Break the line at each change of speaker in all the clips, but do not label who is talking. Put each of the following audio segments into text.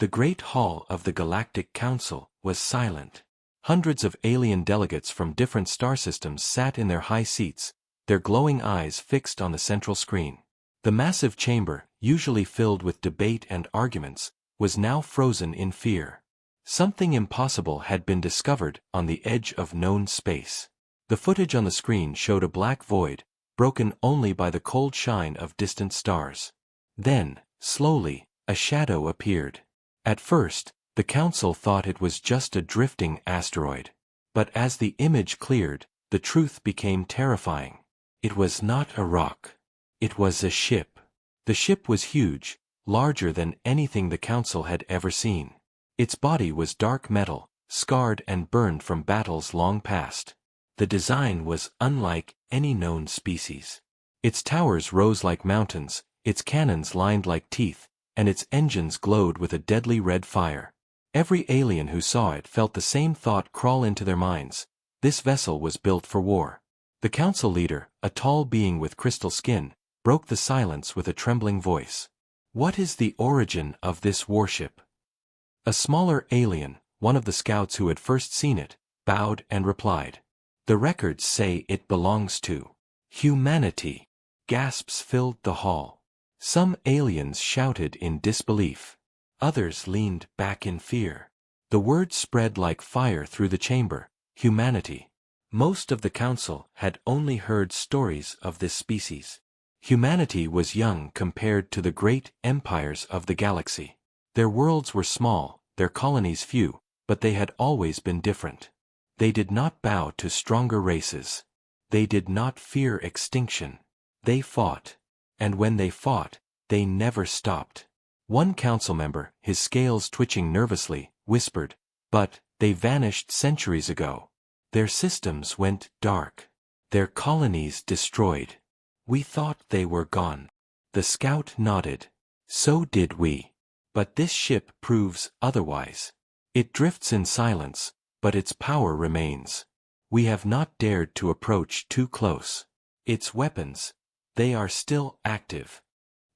The Great Hall of the Galactic Council was silent. Hundreds of alien delegates from different star systems sat in their high seats, their glowing eyes fixed on the central screen. The massive chamber, usually filled with debate and arguments, was now frozen in fear. Something impossible had been discovered on the edge of known space. The footage on the screen showed a black void, broken only by the cold shine of distant stars. Then, slowly, a shadow appeared. At first, the council thought it was just a drifting asteroid. But as the image cleared, the truth became terrifying. It was not a rock. It was a ship. The ship was huge, larger than anything the council had ever seen. Its body was dark metal, scarred and burned from battles long past. The design was unlike any known species. Its towers rose like mountains, its cannons lined like teeth, and its engines glowed with a deadly red fire. Every alien who saw it felt the same thought crawl into their minds: this vessel was built for war. The council leader, a tall being with crystal skin, broke the silence with a trembling voice. "What is the origin of this warship?" A smaller alien, one of the scouts who had first seen it, bowed and replied, "The records say it belongs to humanity." Gasps filled the hall. Some aliens shouted in disbelief. Others leaned back in fear. The word spread like fire through the chamber: humanity. Most of the council had only heard stories of this species. Humanity was young compared to the great empires of the galaxy. Their worlds were small, their colonies few, but they had always been different. They did not bow to stronger races. They did not fear extinction. They fought. And when they fought, they never stopped. One council member, his scales twitching nervously, whispered, "But they vanished centuries ago. Their systems went dark. Their colonies destroyed. We thought they were gone." The scout nodded. "So did we. But this ship proves otherwise. It drifts in silence, but its power remains. We have not dared to approach too close. Its weapons, they are still active."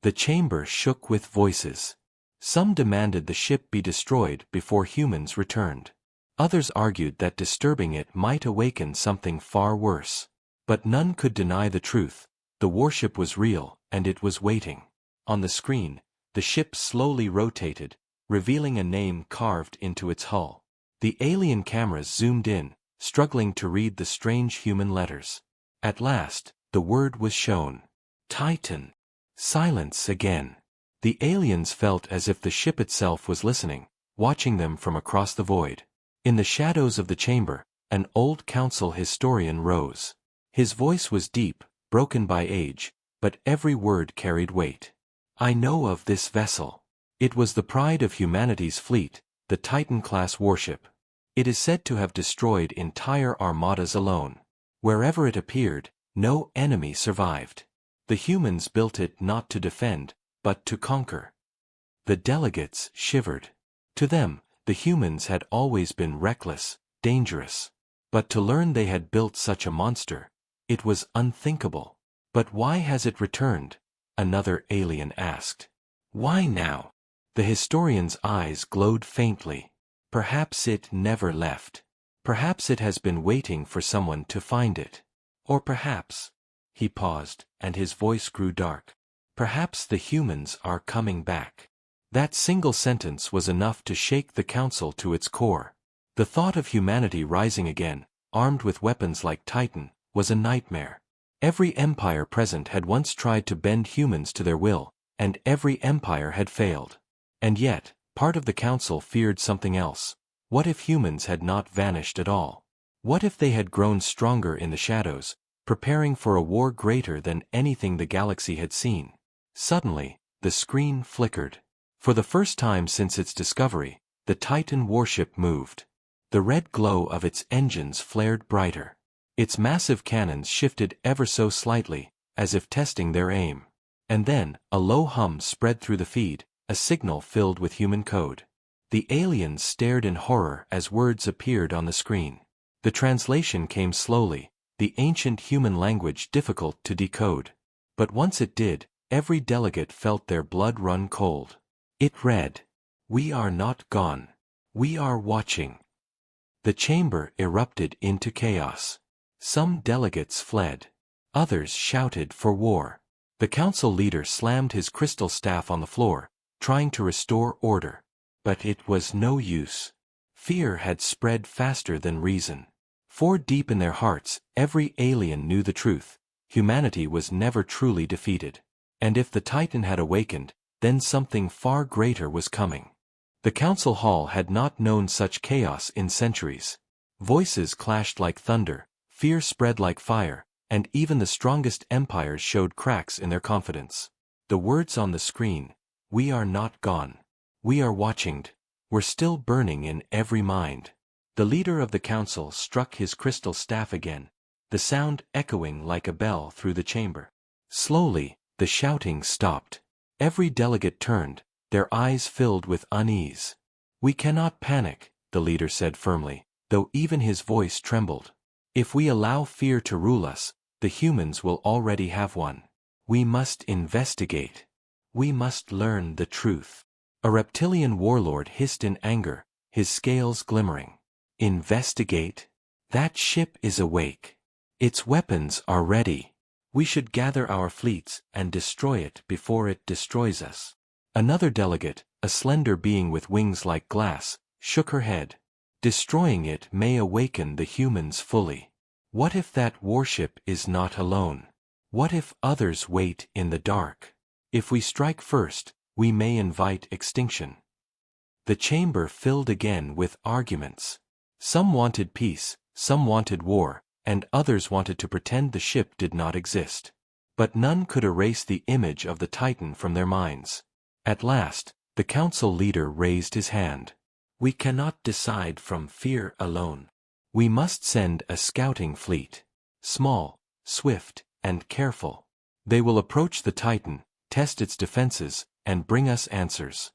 The chamber shook with voices. Some demanded the ship be destroyed before humans returned. Others argued that disturbing it might awaken something far worse. But none could deny the truth: the warship was real, and it was waiting. On the screen, the ship slowly rotated, revealing a name carved into its hull. The alien cameras zoomed in, struggling to read the strange human letters. At last, the word was shown: Titan. Silence again. The aliens felt as if the ship itself was listening, watching them from across the void. In the shadows of the chamber, an old council historian rose. His voice was deep, broken by age, but every word carried weight. "I know of this vessel. It was the pride of humanity's fleet, the Titan-class warship. It is said to have destroyed entire armadas alone. Wherever it appeared, no enemy survived. The humans built it not to defend, but to conquer." The delegates shivered. To them, the humans had always been reckless, dangerous. But to learn they had built such a monster, it was unthinkable. "But why has it returned?" another alien asked. "Why now?" The historian's eyes glowed faintly. "Perhaps it never left. Perhaps it has been waiting for someone to find it. Or perhaps..." He paused, and his voice grew dark. "Perhaps the humans are coming back." That single sentence was enough to shake the council to its core. The thought of humanity rising again, armed with weapons like Titan, was a nightmare. Every empire present had once tried to bend humans to their will, and every empire had failed. And yet, part of the council feared something else. What if humans had not vanished at all? What if they had grown stronger in the shadows, preparing for a war greater than anything the galaxy had seen? Suddenly, the screen flickered. For the first time since its discovery, the Titan warship moved. The red glow of its engines flared brighter. Its massive cannons shifted ever so slightly, as if testing their aim. And then, a low hum spread through the feed, a signal filled with human code. The aliens stared in horror as words appeared on the screen. The translation came slowly, the ancient human language difficult to decode. But once it did, every delegate felt their blood run cold. It read, We are not gone. We are watching. The chamber erupted into chaos. Some delegates fled. Others shouted for war. The council leader slammed his crystal staff on the floor, trying to restore order. But it was no use. Fear had spread faster than reason. For deep in their hearts, every alien knew the truth. Humanity was never truly defeated. And if the Titan had awakened, then something far greater was coming. The council hall had not known such chaos in centuries. Voices clashed like thunder, fear spread like fire, and even the strongest empires showed cracks in their confidence. The words on the screen, "We are not gone. We are watching," were still burning in every mind. The leader of the council struck his crystal staff again, the sound echoing like a bell through the chamber. Slowly, the shouting stopped. Every delegate turned, their eyes filled with unease. "We cannot panic," the leader said firmly, though even his voice trembled. "If we allow fear to rule us, the humans will already have one. We must investigate. We must learn the truth." A reptilian warlord hissed in anger, his scales glimmering. "Investigate? That ship is awake. Its weapons are ready. We should gather our fleets and destroy it before it destroys us." Another delegate, a slender being with wings like glass, shook her head. "Destroying it may awaken the humans fully. What if that warship is not alone? What if others wait in the dark? If we strike first, we may invite extinction." The chamber filled again with arguments. Some wanted peace, some wanted war, and others wanted to pretend the ship did not exist. But none could erase the image of the Titan from their minds. At last, the council leader raised his hand. "We cannot decide from fear alone. We must send a scouting fleet. Small, swift, and careful. They will approach the Titan, test its defenses, and bring us answers."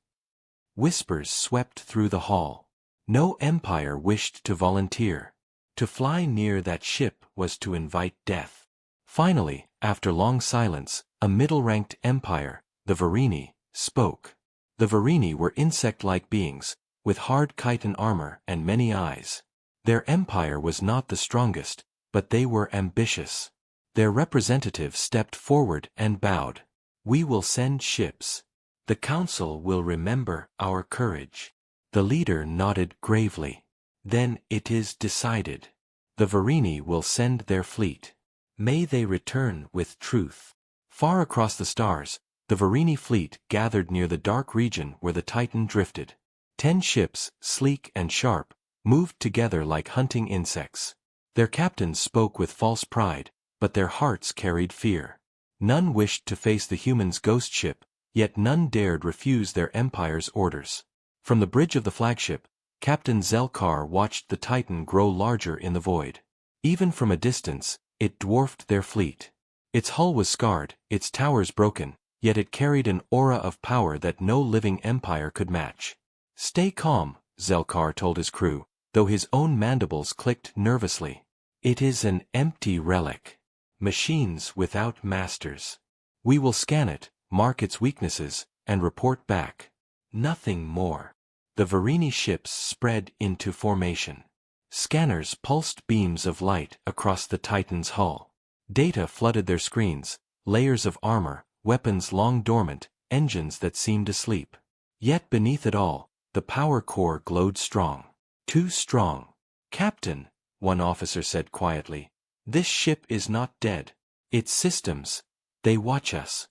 Whispers swept through the hall. No empire wished to volunteer. To fly near that ship was to invite death. Finally, after long silence, a middle-ranked empire, the Varini, spoke. The Varini were insect-like beings, with hard chitin armor and many eyes. Their empire was not the strongest, but they were ambitious. Their representative stepped forward and bowed. "We will send ships. The council will remember our courage." The leader nodded gravely. "Then it is decided. The Varini will send their fleet. May they return with truth." Far across the stars, the Varini fleet gathered near the dark region where the Titan drifted. 10 ships, sleek and sharp, moved together like hunting insects. Their captains spoke with false pride, but their hearts carried fear. None wished to face the humans' ghost ship, yet none dared refuse their empire's orders. From the bridge of the flagship, Captain Zelkar watched the Titan grow larger in the void. Even from a distance, it dwarfed their fleet. Its hull was scarred, its towers broken, yet it carried an aura of power that no living empire could match. "Stay calm," Zelkar told his crew, though his own mandibles clicked nervously. "It is an empty relic. Machines without masters. We will scan it, mark its weaknesses, and report back. Nothing more." The Varini ships spread into formation. Scanners pulsed beams of light across the Titan's hull. Data flooded their screens, layers of armor, weapons long dormant, engines that seemed asleep. Yet beneath it all, the power core glowed strong. "Too strong. Captain," one officer said quietly, "this ship is not dead. Its systems, they watch us."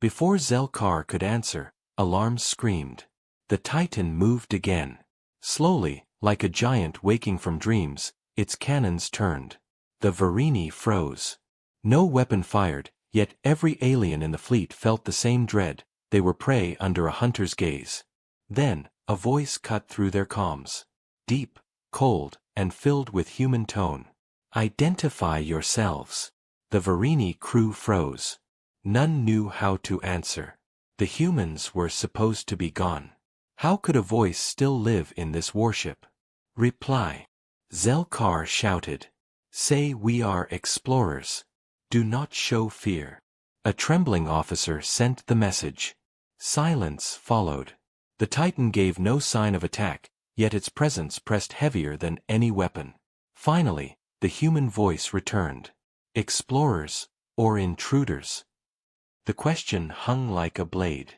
Before Zelkar could answer, alarms screamed. The Titan moved again. Slowly, like a giant waking from dreams, its cannons turned. The Varini froze. No weapon fired, yet every alien in the fleet felt the same dread. They were prey under a hunter's gaze. Then, a voice cut through their comms. Deep, cold, and filled with human tone. "Identify yourselves." The Varini crew froze. None knew how to answer. The humans were supposed to be gone. How could a voice still live in this warship? "Reply." Zelkar shouted. "Say we are explorers. Do not show fear." A trembling officer sent the message. Silence followed. The Titan gave no sign of attack, yet its presence pressed heavier than any weapon. Finally, the human voice returned. Explorers, or intruders? The question hung like a blade.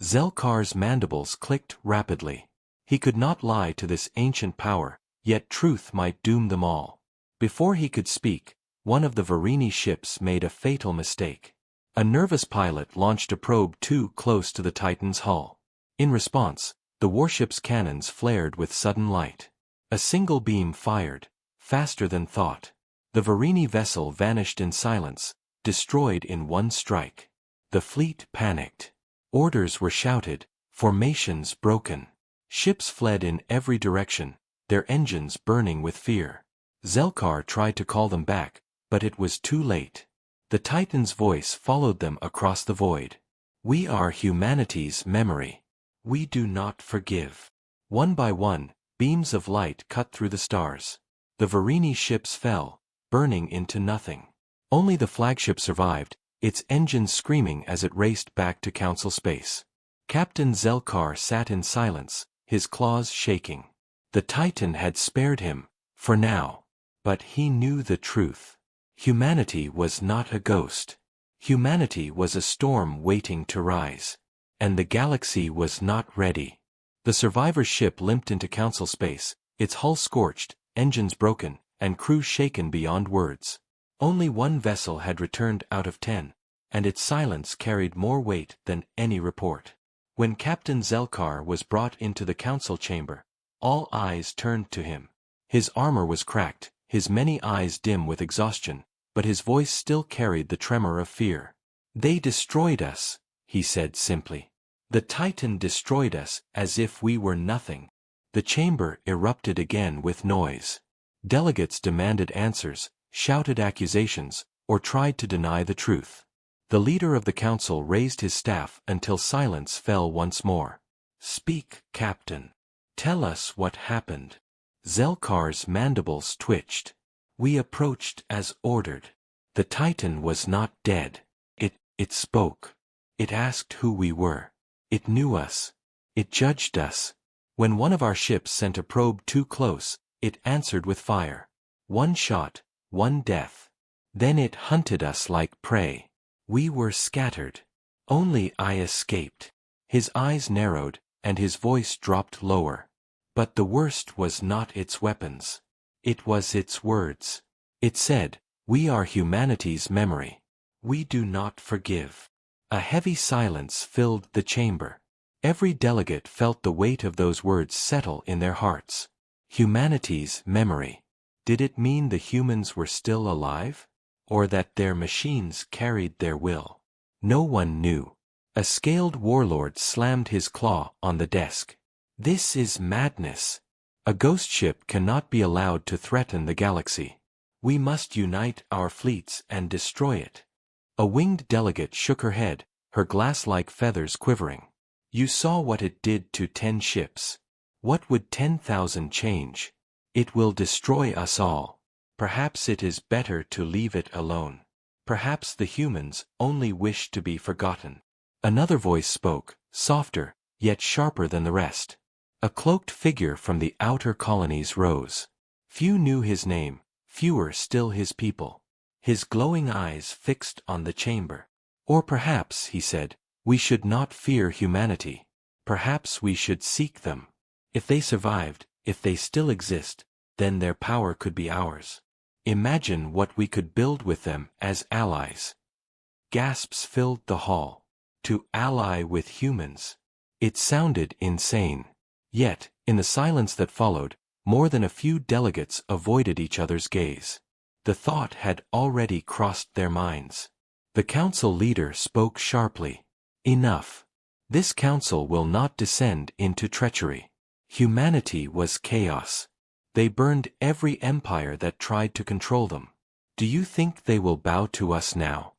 Zelkar's mandibles clicked rapidly. He could not lie to this ancient power, yet truth might doom them all. Before he could speak, one of the Varini ships made a fatal mistake. A nervous pilot launched a probe too close to the Titan's hull. In response, the warship's cannons flared with sudden light. A single beam fired, faster than thought. The Varini vessel vanished in silence, destroyed in one strike. The fleet panicked. Orders were shouted, formations broken. Ships fled in every direction, their engines burning with fear. Zelkar tried to call them back, but it was too late. The Titan's voice followed them across the void. We are humanity's memory. We do not forgive. One by one, beams of light cut through the stars. The Varini ships fell, burning into nothing. Only the flagship survived, its engines screaming as it raced back to Council space. Captain Zelkar sat in silence, his claws shaking. The Titan had spared him, for now. But he knew the truth. Humanity was not a ghost. Humanity was a storm waiting to rise. And the galaxy was not ready. The survivor's ship limped into Council space, its hull scorched, engines broken, and crew shaken beyond words. Only one vessel had returned out of 10, and its silence carried more weight than any report. When Captain Zelkar was brought into the Council chamber, all eyes turned to him. His armor was cracked, his many eyes dim with exhaustion, but his voice still carried the tremor of fear. They destroyed us, he said simply. The Titan destroyed us as if we were nothing. The chamber erupted again with noise. Delegates demanded answers, shouted accusations, or tried to deny the truth. The leader of the council raised his staff until silence fell once more. Speak, Captain. Tell us what happened. Zelkar's mandibles twitched. We approached as ordered. The Titan was not dead. It spoke. It asked who we were. It knew us. It judged us. When one of our ships sent a probe too close, it answered with fire. One shot, one death. Then it hunted us like prey. We were scattered. Only I escaped. His eyes narrowed, and his voice dropped lower. But the worst was not its weapons. It was its words. It said, "We are humanity's memory. We do not forgive." A heavy silence filled the chamber. Every delegate felt the weight of those words settle in their hearts. Humanity's memory. Did it mean the humans were still alive? Or that their machines carried their will? No one knew. A scaled warlord slammed his claw on the desk. This is madness. A ghost ship cannot be allowed to threaten the galaxy. We must unite our fleets and destroy it. A winged delegate shook her head, her glass-like feathers quivering. You saw what it did to 10 ships. What would 10,000 change? It will destroy us all. Perhaps it is better to leave it alone. Perhaps the humans only wish to be forgotten. Another voice spoke, softer, yet sharper than the rest. A cloaked figure from the outer colonies rose. Few knew his name, fewer still his people. His glowing eyes fixed on the chamber. Or perhaps, he said, we should not fear humanity. Perhaps we should seek them. If they survived, if they still exist, then their power could be ours. Imagine what we could build with them as allies. Gasps filled the hall. To ally with humans. It sounded insane. Yet, in the silence that followed, more than a few delegates avoided each other's gaze. The thought had already crossed their minds. The council leader spoke sharply. Enough. This council will not descend into treachery. Humanity was chaos. They burned every empire that tried to control them. Do you think they will bow to us now?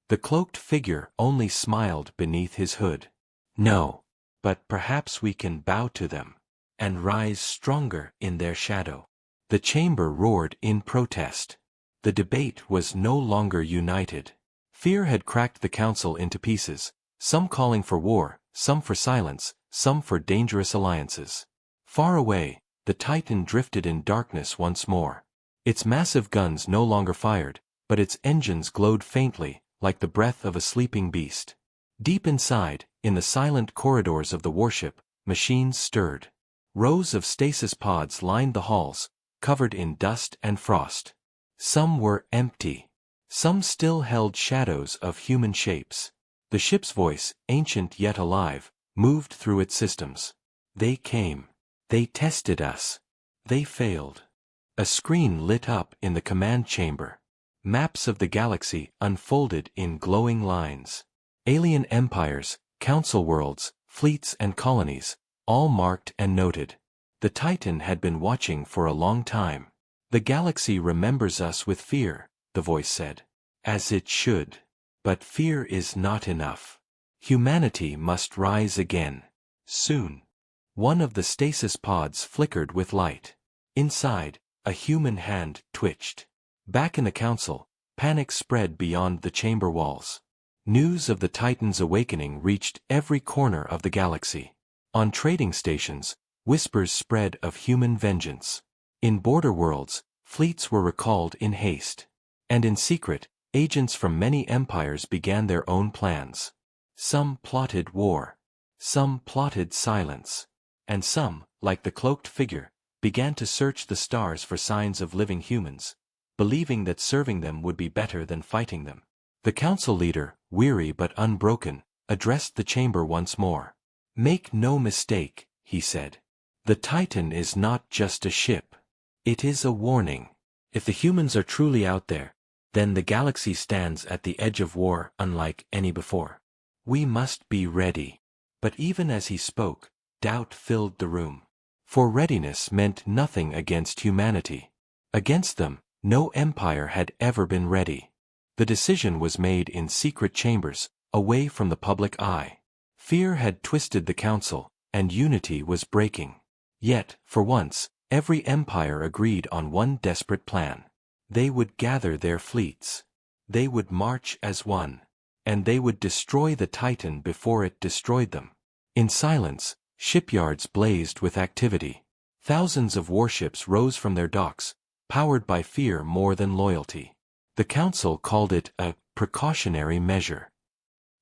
The cloaked figure only smiled beneath his hood. No. But perhaps we can bow to them. And rise stronger in their shadow. The chamber roared in protest. The debate was no longer united. Fear had cracked the council into pieces, some calling for war, some for silence, some for dangerous alliances. Far away, the Titan drifted in darkness once more. Its massive guns no longer fired, but its engines glowed faintly, like the breath of a sleeping beast. Deep inside, in the silent corridors of the warship, machines stirred. Rows of stasis pods lined the halls, covered in dust and frost. Some were empty. Some still held shadows of human shapes. The ship's voice, ancient yet alive, moved through its systems. They came. They tested us. They failed. A screen lit up in the command chamber. Maps of the galaxy unfolded in glowing lines. Alien empires, council worlds, fleets and colonies, all marked and noted. The Titan had been watching for a long time. The galaxy remembers us with fear, the voice said. As it should. But fear is not enough. Humanity must rise again. Soon. One of the stasis pods flickered with light. Inside, a human hand twitched. Back in the council, panic spread beyond the chamber walls. News of the Titan's awakening reached every corner of the galaxy. On trading stations, whispers spread of human vengeance. In border worlds, fleets were recalled in haste. And in secret, agents from many empires began their own plans. Some plotted war. Some plotted silence. And some, like the cloaked figure, began to search the stars for signs of living humans, believing that serving them would be better than fighting them. The council leader, weary but unbroken, addressed the chamber once more. Make no mistake, he said. The Titan is not just a ship. It is a warning. If the humans are truly out there, then the galaxy stands at the edge of war unlike any before. We must be ready. But even as he spoke, doubt filled the room. For readiness meant nothing against humanity. Against them, no empire had ever been ready. The decision was made in secret chambers, away from the public eye. Fear had twisted the council, and unity was breaking. Yet, for once, every empire agreed on one desperate plan. They would gather their fleets. They would march as one. And they would destroy the Titan before it destroyed them. In silence, shipyards blazed with activity. Thousands of warships rose from their docks, powered by fear more than loyalty. The council called it a precautionary measure.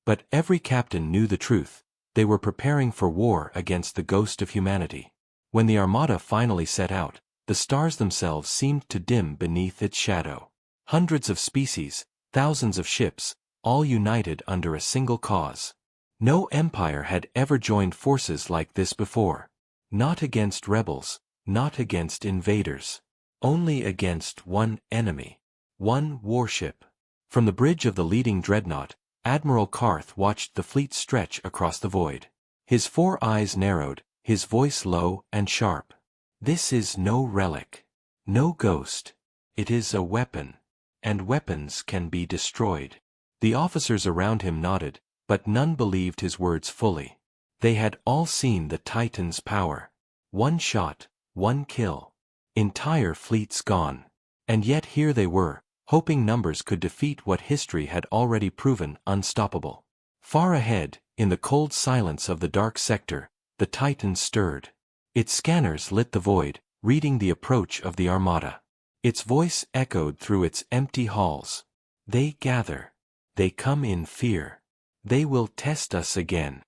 But every captain knew the truth. They were preparing for war against the ghost of humanity. When the armada finally set out, the stars themselves seemed to dim beneath its shadow. Hundreds of species, thousands of ships, all united under a single cause. No empire had ever joined forces like this before. Not against rebels, not against invaders. Only against one enemy. One warship. From the bridge of the leading dreadnought, Admiral Karth watched the fleet stretch across the void. His 4 eyes narrowed, his voice low and sharp. This is no relic. No ghost. It is a weapon. And weapons can be destroyed. The officers around him nodded, but none believed his words fully. They had all seen the Titan's power. One shot, one kill. Entire fleets gone. And yet here they were, hoping numbers could defeat what history had already proven unstoppable. Far ahead, in the cold silence of the dark sector, the Titan stirred. Its scanners lit the void, reading the approach of the armada. Its voice echoed through its empty halls. They gather. They come in fear. They will test us again.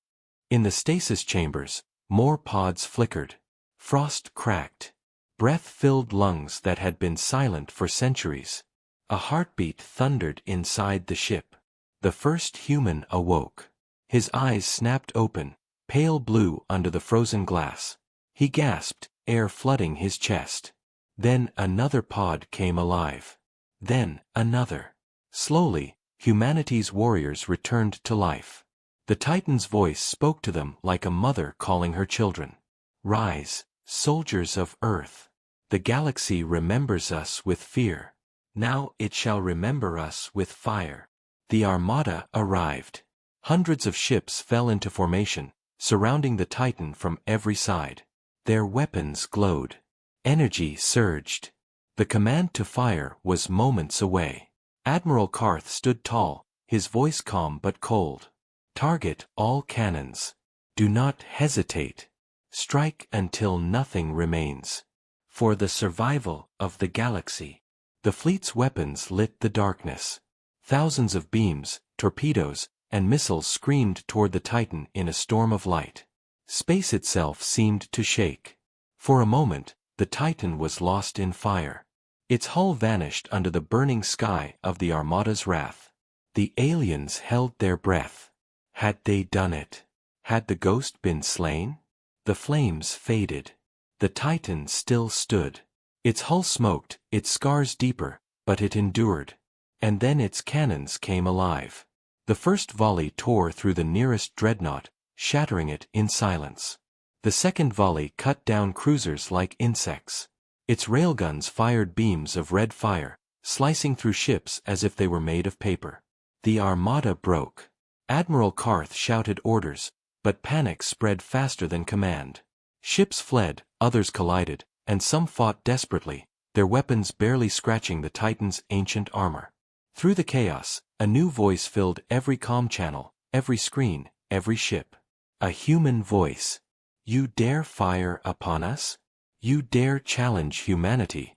In the stasis chambers, more pods flickered. Frost cracked. Breath-filled lungs that had been silent for centuries. A heartbeat thundered inside the ship. The first human awoke. His eyes snapped open, pale blue under the frozen glass. He gasped, air flooding his chest. Then another pod came alive. Then another. Slowly, humanity's warriors returned to life. The Titan's voice spoke to them like a mother calling her children. Rise, soldiers of Earth. The galaxy remembers us with fear. Now it shall remember us with fire. The armada arrived. Hundreds of ships fell into formation, surrounding the Titan from every side. Their weapons glowed. Energy surged. The command to fire was moments away. Admiral Karth stood tall, his voice calm but cold. Target all cannons. Do not hesitate. Strike until nothing remains. For the survival of the galaxy. The fleet's weapons lit the darkness. Thousands of beams, torpedoes, and missiles screamed toward the Titan in a storm of light. Space itself seemed to shake. For a moment, the Titan was lost in fire. Its hull vanished under the burning sky of the Armada's wrath. The aliens held their breath. Had they done it? Had the ghost been slain? The flames faded. The Titan still stood. Its hull smoked, its scars deeper, but it endured. And then its cannons came alive. The first volley tore through the nearest dreadnought, shattering it in silence. The second volley cut down cruisers like insects. Its railguns fired beams of red fire, slicing through ships as if they were made of paper. The Armada broke. Admiral Karth shouted orders, but panic spread faster than command. Ships fled, others collided, and some fought desperately, their weapons barely scratching the Titan's ancient armor. Through the chaos, a new voice filled every comm channel, every screen, every ship. A human voice. You dare fire upon us? You dare challenge humanity?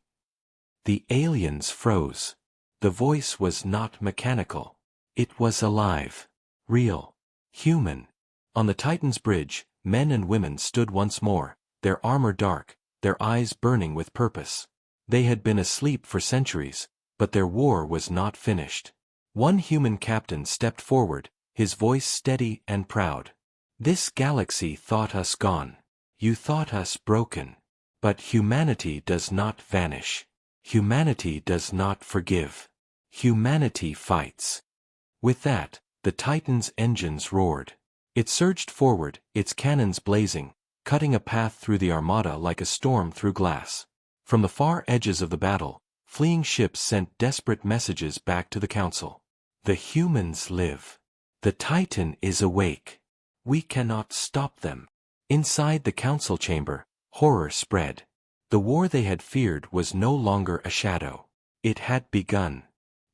The aliens froze. The voice was not mechanical. It was alive. Real. Human. On the Titan's bridge, men and women stood once more, their armor dark, their eyes burning with purpose. They had been asleep for centuries, but their war was not finished. One human captain stepped forward, his voice steady and proud. This galaxy thought us gone. You thought us broken. But humanity does not vanish. Humanity does not forgive. Humanity fights. With that, the Titan's engines roared. It surged forward, its cannons blazing, cutting a path through the Armada like a storm through glass. From the far edges of the battle, fleeing ships sent desperate messages back to the Council. The humans live. The Titan is awake. We cannot stop them. Inside the Council chamber, horror spread. The war they had feared was no longer a shadow. It had begun.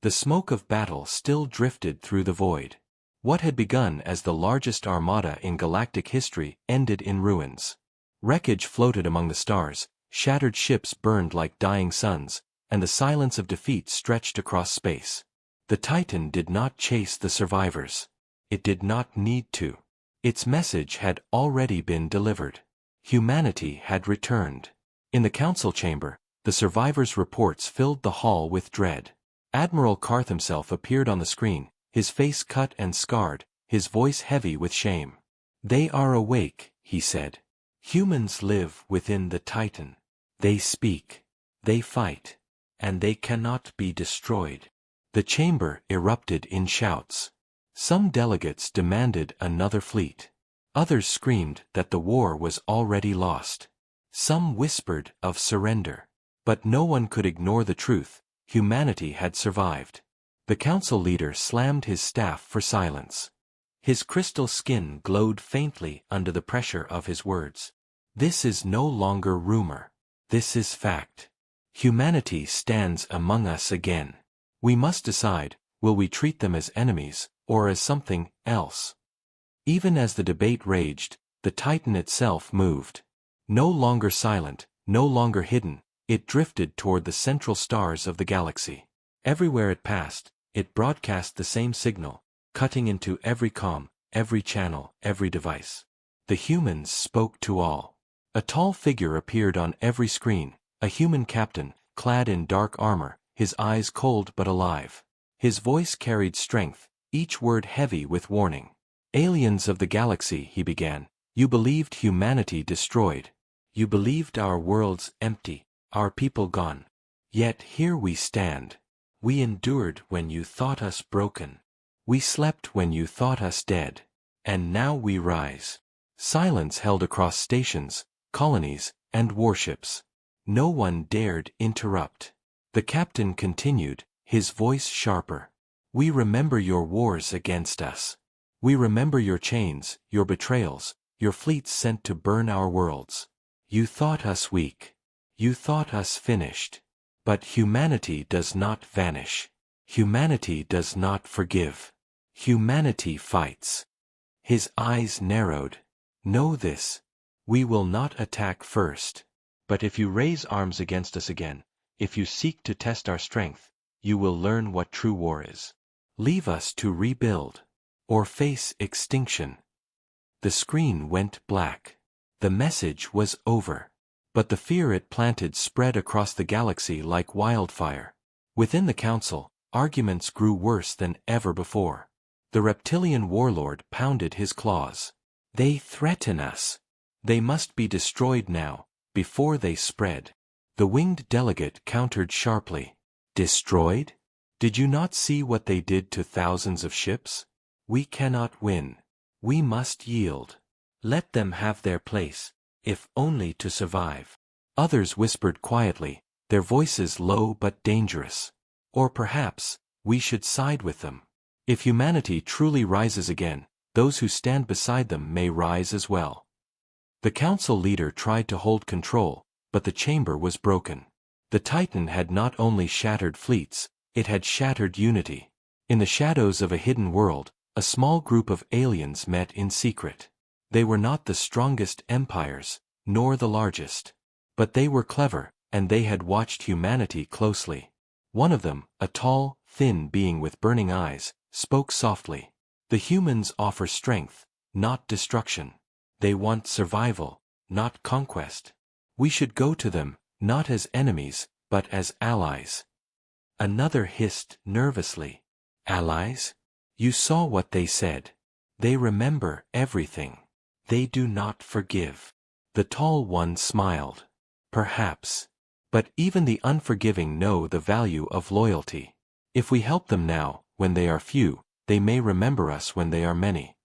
The smoke of battle still drifted through the void. What had begun as the largest armada in galactic history ended in ruins. Wreckage floated among the stars, shattered ships burned like dying suns, and the silence of defeat stretched across space. The Titan did not chase the survivors. It did not need to. Its message had already been delivered. Humanity had returned. In the Council chamber, the survivors' reports filled the hall with dread. Admiral Karth himself appeared on the screen, his face cut and scarred, his voice heavy with shame. They are awake, he said. Humans live within the Titan. They speak. They fight. And they cannot be destroyed. The chamber erupted in shouts. Some delegates demanded another fleet. Others screamed that the war was already lost. Some whispered of surrender. But no one could ignore the truth. Humanity had survived. The Council leader slammed his staff for silence. His crystal skin glowed faintly under the pressure of his words. This is no longer rumor. This is fact. Humanity stands among us again. We must decide, will we treat them as enemies, or as something else? Even as the debate raged, the Titan itself moved. No longer silent, no longer hidden, it drifted toward the central stars of the galaxy. Everywhere it passed, it broadcast the same signal, cutting into every comm, every channel, every device. The humans spoke to all. A tall figure appeared on every screen, a human captain, clad in dark armor, his eyes cold but alive. His voice carried strength, each word heavy with warning. Aliens of the galaxy, he began, you believed humanity destroyed. You believed our worlds empty, our people gone. Yet here we stand. We endured when you thought us broken. We slept when you thought us dead. And now we rise. Silence held across stations, colonies, and warships. No one dared interrupt. The captain continued, his voice sharper. We remember your wars against us. We remember your chains, your betrayals, your fleets sent to burn our worlds. You thought us weak. You thought us finished. But humanity does not vanish. Humanity does not forgive. Humanity fights. His eyes narrowed. Know this. We will not attack first. But if you raise arms against us again, if you seek to test our strength, you will learn what true war is. Leave us to rebuild, or face extinction. The screen went black. The message was over. But the fear it planted spread across the galaxy like wildfire. Within the council, arguments grew worse than ever before. The reptilian warlord pounded his claws. They threaten us. They must be destroyed now, before they spread. The winged delegate countered sharply. Destroyed? Did you not see what they did to thousands of ships? We cannot win. We must yield. Let them have their place, if only to survive. Others whispered quietly, their voices low but dangerous. Or perhaps, we should side with them. If humanity truly rises again, those who stand beside them may rise as well. The council leader tried to hold control, but the chamber was broken. The Titan had not only shattered fleets, it had shattered unity. In the shadows of a hidden world, a small group of aliens met in secret. They were not the strongest empires, nor the largest. But they were clever, and they had watched humanity closely. One of them, a tall, thin being with burning eyes, spoke softly. The humans offer strength, not destruction. They want survival, not conquest. We should go to them, not as enemies, but as allies. Another hissed nervously. Allies? You saw what they said. They remember everything. They do not forgive. The tall one smiled. Perhaps. But even the unforgiving know the value of loyalty. If we help them now, when they are few, they may remember us when they are many.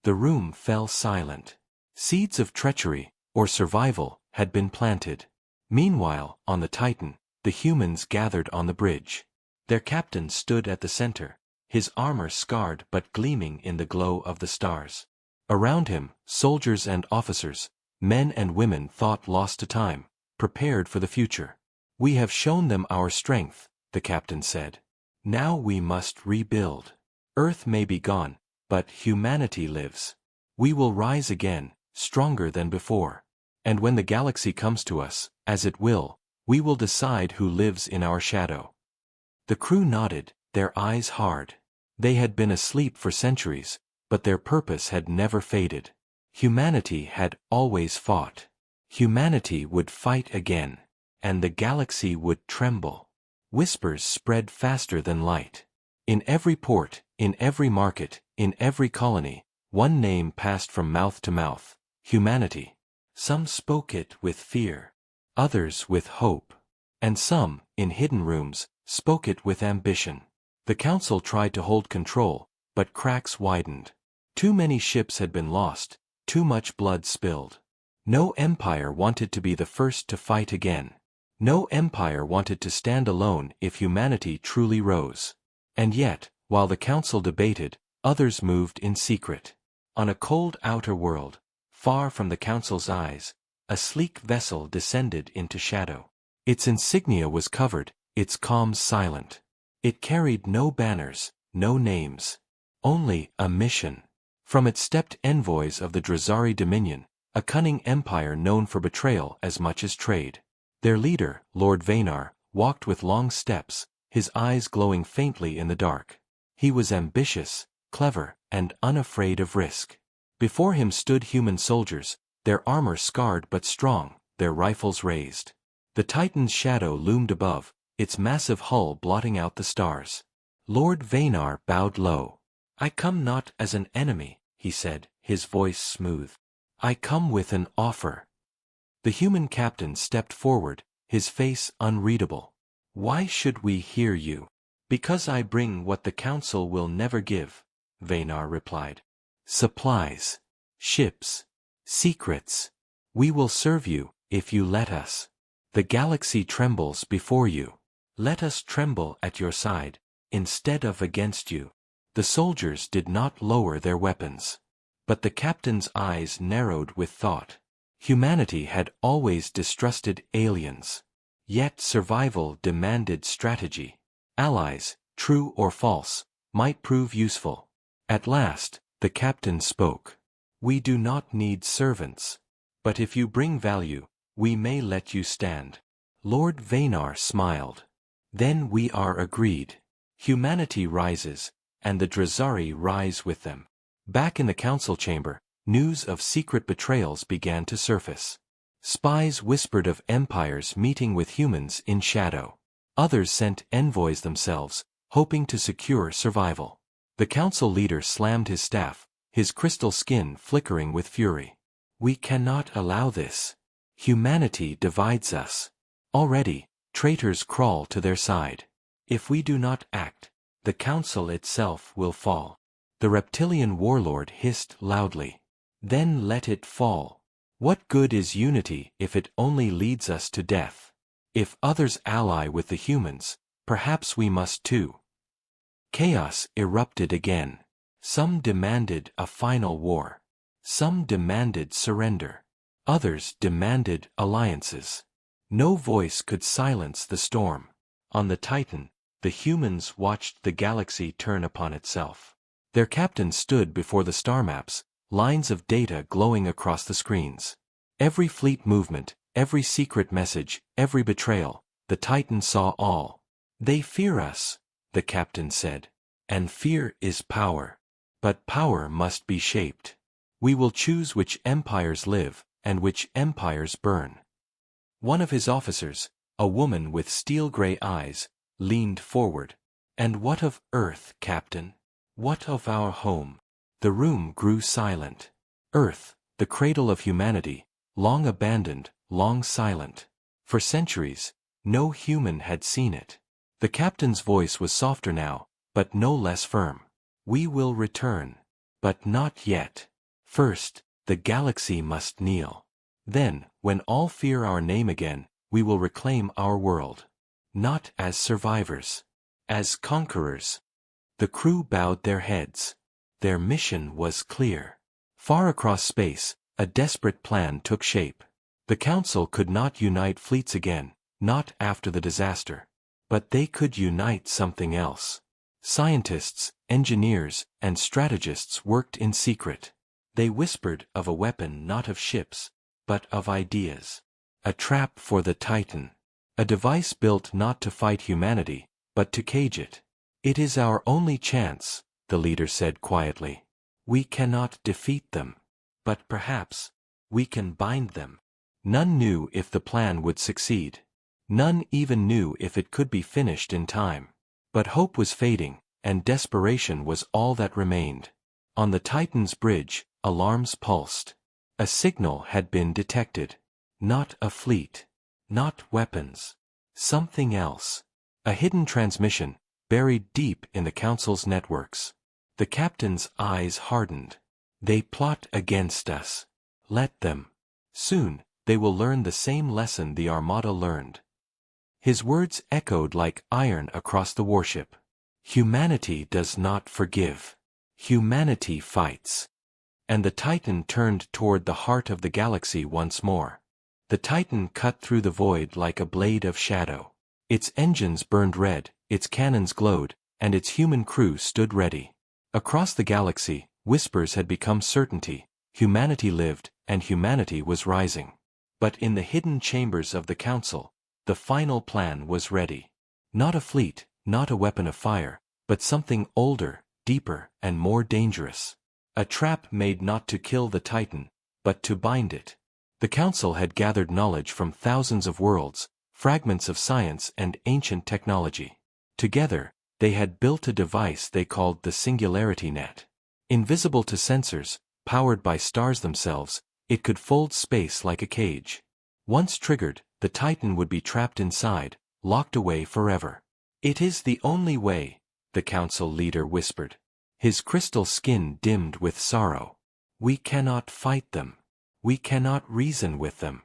The room fell silent. Seeds of treachery, or survival, had been planted. Meanwhile, on the Titan, the humans gathered on the bridge. Their captain stood at the center, his armor scarred but gleaming in the glow of the stars. Around him, soldiers and officers, men and women thought lost to time, prepared for the future. We have shown them our strength, the captain said. Now we must rebuild. Earth may be gone, but humanity lives. We will rise again, stronger than before. And when the galaxy comes to us, as it will, we will decide who lives in our shadow. The crew nodded, their eyes hard. They had been asleep for centuries, but their purpose had never faded. Humanity had always fought. Humanity would fight again, and the galaxy would tremble. Whispers spread faster than light. In every port, in every market, in every colony, one name passed from mouth to mouth: humanity. Some spoke it with fear, others with hope, and some, in hidden rooms, spoke it with ambition. The council tried to hold control, but cracks widened. Too many ships had been lost, too much blood spilled. No empire wanted to be the first to fight again. No empire wanted to stand alone if humanity truly rose. And yet, while the council debated, others moved in secret. On a cold outer world, far from the council's eyes, a sleek vessel descended into shadow. Its insignia was covered, its comms silent. It carried no banners, no names. Only a mission. From it stepped envoys of the Drazari Dominion, a cunning empire known for betrayal as much as trade. Their leader, Lord Vaynar, walked with long steps, his eyes glowing faintly in the dark. He was ambitious, clever, and unafraid of risk. Before him stood human soldiers, their armor scarred but strong, their rifles raised. The Titan's shadow loomed above, its massive hull blotting out the stars. Lord Vaynar bowed low. I come not as an enemy, he said, his voice smooth. I come with an offer. The human captain stepped forward, his face unreadable. Why should we hear you? Because I bring what the council will never give, Vaynar replied. Supplies. Ships. Secrets. We will serve you, if you let us. The galaxy trembles before you. Let us tremble at your side, instead of against you. The soldiers did not lower their weapons. But the captain's eyes narrowed with thought. Humanity had always distrusted aliens. Yet survival demanded strategy. Allies, true or false, might prove useful. At last, the captain spoke. We do not need servants. But if you bring value, we may let you stand. Lord Vaynar smiled. Then we are agreed. Humanity rises, and the Drazari rise with them. Back in the council chamber, news of secret betrayals began to surface. Spies whispered of empires meeting with humans in shadow. Others sent envoys themselves, hoping to secure survival. The council leader slammed his staff, his crystal skin flickering with fury. We cannot allow this. Humanity divides us. Already, traitors crawl to their side. If we do not act, the council itself will fall. The reptilian warlord hissed loudly. Then let it fall. What good is unity if it only leads us to death? If others ally with the humans, perhaps we must too. Chaos erupted again. Some demanded a final war. Some demanded surrender. Others demanded alliances. No voice could silence the storm. On the Titan, the humans watched the galaxy turn upon itself. Their captain stood before the star maps, lines of data glowing across the screens. Every fleet movement, every secret message, every betrayal, the Titan saw all. They fear us, the captain said. And fear is power. But power must be shaped. We will choose which empires live, and which empires burn. One of his officers, a woman with steel-gray eyes, leaned forward. And what of Earth, Captain? What of our home? The room grew silent. Earth, the cradle of humanity, long abandoned, long silent. For centuries, no human had seen it. The captain's voice was softer now, but no less firm. We will return. But not yet. First, the galaxy must kneel. Then, when all fear our name again, we will reclaim our world. Not as survivors. As conquerors. The crew bowed their heads. Their mission was clear. Far across space, a desperate plan took shape. The Council could not unite fleets again, not after the disaster. But they could unite something else. Scientists, engineers, and strategists worked in secret. They whispered of a weapon not of ships, but of ideas. A trap for the Titan. A device built not to fight humanity, but to cage it. It is our only chance, the leader said quietly. We cannot defeat them. But perhaps, we can bind them. None knew if the plan would succeed. None even knew if it could be finished in time. But hope was fading, and desperation was all that remained. On the Titan's bridge, alarms pulsed. A signal had been detected. Not a fleet. Not weapons. Something else. A hidden transmission, buried deep in the Council's networks. The captain's eyes hardened. They plot against us. Let them. Soon, they will learn the same lesson the Armada learned. His words echoed like iron across the warship. Humanity does not forgive. Humanity fights. And the Titan turned toward the heart of the galaxy once more. The Titan cut through the void like a blade of shadow. Its engines burned red, its cannons glowed, and its human crew stood ready. Across the galaxy, whispers had become certainty. Humanity lived, and humanity was rising. But in the hidden chambers of the Council, the final plan was ready. Not a fleet, not a weapon of fire, but something older, deeper, and more dangerous. A trap made not to kill the Titan, but to bind it. The Council had gathered knowledge from thousands of worlds, fragments of science and ancient technology. Together, they had built a device they called the Singularity Net. Invisible to sensors, powered by stars themselves, it could fold space like a cage. Once triggered, the Titan would be trapped inside, locked away forever. It is the only way, the Council leader whispered. His crystal skin dimmed with sorrow. We cannot fight them. We cannot reason with them.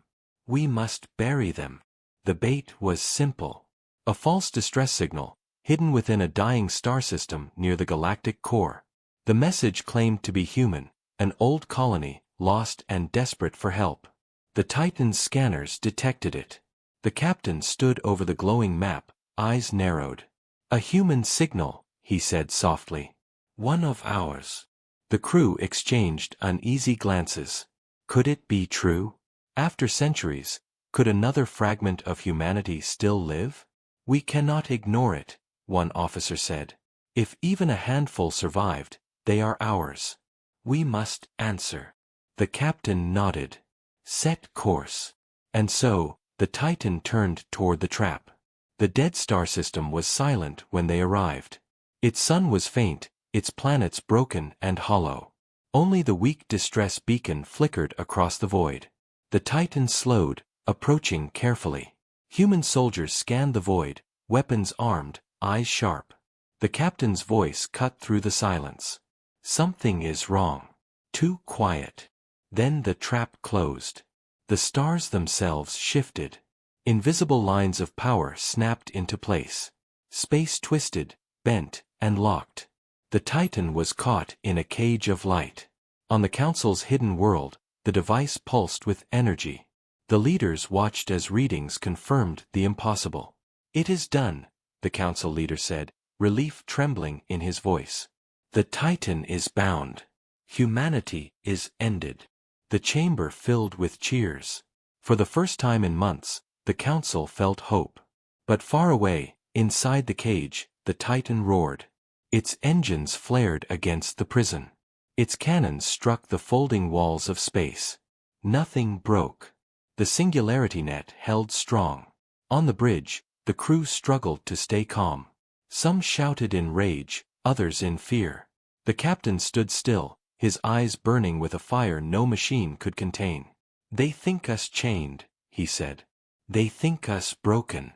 We must bury them. The bait was simple. A false distress signal, hidden within a dying star system near the galactic core. The message claimed to be human, an old colony, lost and desperate for help. The Titan's scanners detected it. The captain stood over the glowing map, eyes narrowed. A human signal, he said softly. One of ours. The crew exchanged uneasy glances. Could it be true? After centuries, could another fragment of humanity still live? We cannot ignore it, one officer said. If even a handful survived, they are ours. We must answer. The captain nodded. Set course. And so, the Titan turned toward the trap. The dead star system was silent when they arrived. Its sun was faint, its planets broken and hollow. Only the weak distress beacon flickered across the void. The Titan slowed, approaching carefully. Human soldiers scanned the void, weapons armed, eyes sharp. The captain's voice cut through the silence. Something is wrong. Too quiet. Then the trap closed. The stars themselves shifted. Invisible lines of power snapped into place. Space twisted, bent, and locked. The Titan was caught in a cage of light. On the Council's hidden world, the device pulsed with energy. The leaders watched as readings confirmed the impossible. It is done, the Council leader said, relief trembling in his voice. The Titan is bound. Humanity is ended. The chamber filled with cheers. For the first time in months, the Council felt hope. But far away, inside the cage, the Titan roared. Its engines flared against the prison. Its cannons struck the folding walls of space. Nothing broke. The singularity net held strong. On the bridge, the crew struggled to stay calm. Some shouted in rage, others in fear. The captain stood still, his eyes burning with a fire no machine could contain. They think us chained, he said. They think us broken.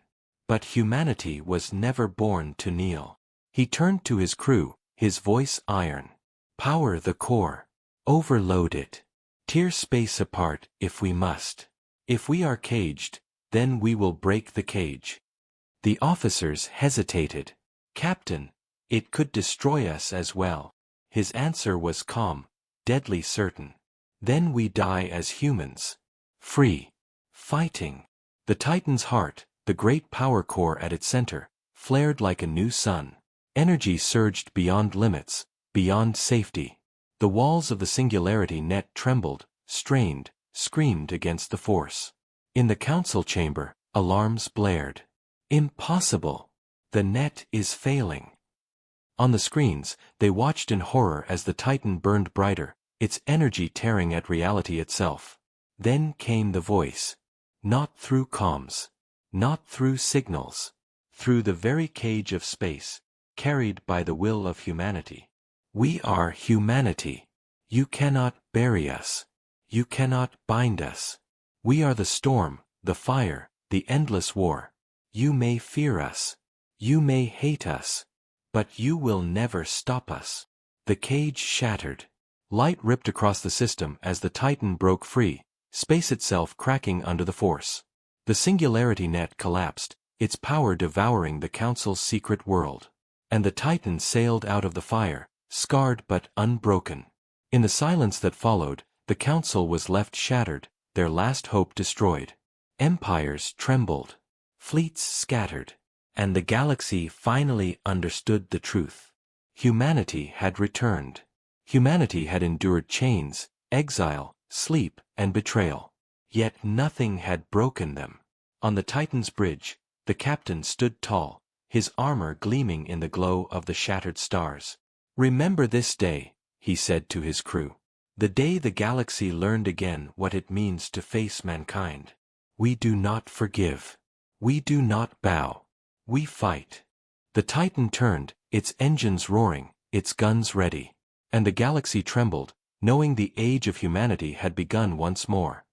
But humanity was never born to kneel. He turned to his crew, his voice iron. Power the core. Overload it. Tear space apart if we must. If we are caged, then we will break the cage. The officers hesitated. Captain, it could destroy us as well. His answer was calm, deadly certain. Then we die as humans. Free. Fighting. The Titan's heart, the great power core at its center, flared like a new sun. Energy surged beyond limits, beyond safety. The walls of the singularity net trembled, strained, screamed against the force. In the council chamber, alarms blared. Impossible! The net is failing. On the screens, they watched in horror as the Titan burned brighter, its energy tearing at reality itself. Then came the voice. Not through comms. Not through signals. Through the very cage of space, carried by the will of humanity. We are humanity. You cannot bury us. You cannot bind us. We are the storm, the fire, the endless war. You may fear us. You may hate us. But you will never stop us. The cage shattered. Light ripped across the system as the Titan broke free, space itself cracking under the force. The singularity net collapsed, its power devouring the Council's secret world. And the Titan sailed out of the fire, scarred but unbroken. In the silence that followed, the Council was left shattered, their last hope destroyed. Empires trembled. Fleets scattered. And the galaxy finally understood the truth. Humanity had returned. Humanity had endured chains, exile, sleep, and betrayal. Yet nothing had broken them. On the Titan's bridge, the captain stood tall, his armor gleaming in the glow of the shattered stars. Remember this day, he said to his crew. The day the galaxy learned again what it means to face mankind. We do not forgive. We do not bow. We fight. The Titan turned, its engines roaring, its guns ready. And the galaxy trembled, knowing the age of humanity had begun once more.